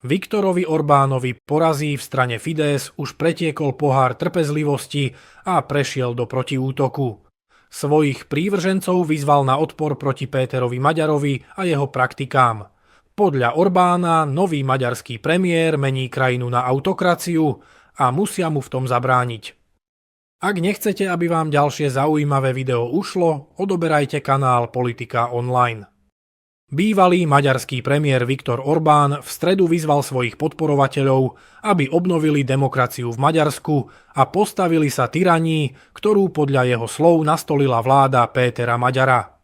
Viktorovi Orbánovi porazí v strane Fidesz už pretiekol pohár trpezlivosti a prešiel do protiútoku. Svojich prívržencov vyzval na odpor proti Péterovi Maďarovi a jeho praktikám. Podľa Orbána nový maďarský premiér mení krajinu na autokraciu a musia mu v tom zabrániť. Ak nechcete, aby vám ďalšie zaujímavé video ušlo, odoberajte kanál Politika Online. Bývalý maďarský premiér Viktor Orbán v stredu vyzval svojich podporovateľov, aby obnovili demokraciu v Maďarsku a postavili sa tyranii, ktorú podľa jeho slov nastolila vláda Pétera Maďara.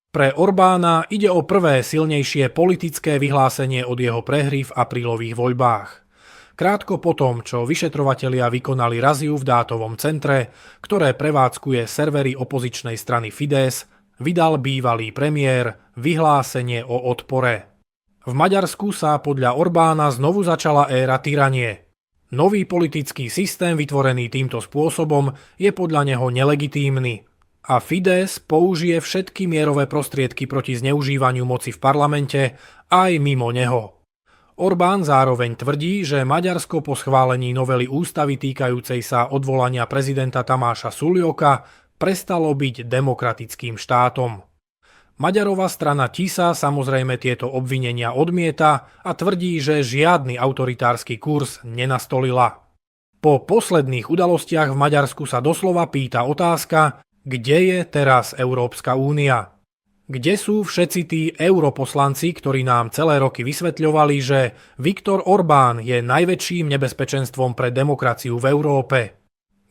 Pre Orbána ide o prvé silnejšie politické vyhlásenie od jeho prehry v aprílových voľbách. Krátko potom, čo vyšetrovatelia vykonali raziu v dátovom centre, ktoré prevádzkuje servery opozičnej strany Fidesz, vydal bývalý premiér vyhlásenie o odpore. V Maďarsku sa podľa Orbána znovu začala éra tyranie. Nový politický systém vytvorený týmto spôsobom je podľa neho nelegitímny a Fidesz použije všetky mierové prostriedky proti zneužívaniu moci v parlamente aj mimo neho. Orbán zároveň tvrdí, že Maďarsko po schválení novely ústavy týkajúcej sa odvolania prezidenta Tamáša Suljóka prestalo byť demokratickým štátom. Maďarová strana TISA samozrejme tieto obvinenia odmieta a tvrdí, že žiadny autoritársky kurz nenastolila. Po posledných udalostiach v Maďarsku sa doslova pýta otázka, kde je teraz Európska únia? Kde sú všetci tí europoslanci, ktorí nám celé roky vysvetľovali, že Viktor Orbán je najväčším nebezpečenstvom pre demokraciu v Európe?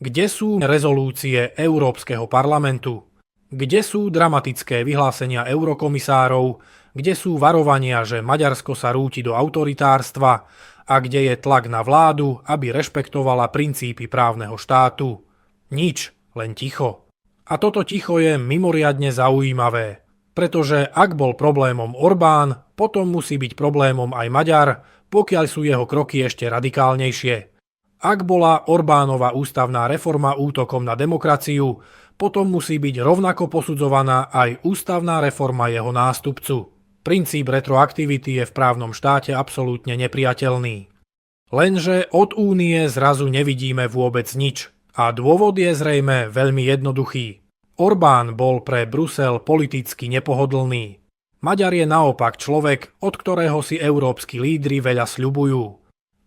Kde sú rezolúcie Európskeho parlamentu? Kde sú dramatické vyhlásenia eurokomisárov? Kde sú varovania, že Maďarsko sa rúti do autoritárstva? A kde je tlak na vládu, aby rešpektovala princípy právneho štátu? Nič, len ticho. A toto ticho je mimoriadne zaujímavé, pretože ak bol problémom Orbán, potom musí byť problémom aj Maďar, pokiaľ sú jeho kroky ešte radikálnejšie. Ak bola Orbánova ústavná reforma útokom na demokraciu, potom musí byť rovnako posudzovaná aj ústavná reforma jeho nástupcu. Princíp retroaktivity je v právnom štáte absolútne nepriateľný. Lenže od únie zrazu nevidíme vôbec nič. A dôvod je zrejme veľmi jednoduchý. Orbán bol pre Brusel politicky nepohodlný. Maďar je naopak človek, od ktorého si európski lídri veľa sľubujú.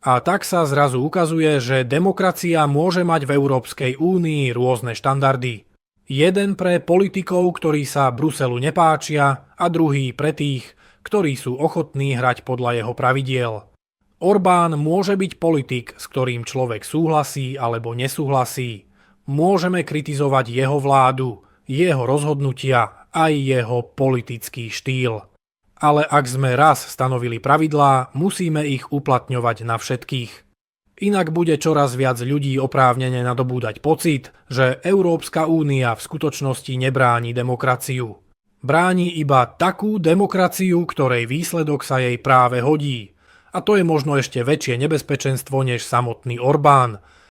A tak sa zrazu ukazuje, že demokracia môže mať v Európskej únii rôzne štandardy. Jeden pre politikov, ktorí sa Bruselu nepáčia, a druhý pre tých, ktorí sú ochotní hrať podľa jeho pravidiel. Orbán môže byť politik, s ktorým človek súhlasí alebo nesúhlasí. Môžeme kritizovať jeho vládu, jeho rozhodnutia aj jeho politický štýl. Ale ak sme raz stanovili pravidlá, musíme ich uplatňovať na všetkých. Inak bude čoraz viac ľudí oprávnene nadobúdať pocit, že Európska únia v skutočnosti nebráni demokraciu. Bráni iba takú demokraciu, ktorej výsledok sa jej práve hodí. A to je možno ešte väčšie nebezpečenstvo než samotný Orbán,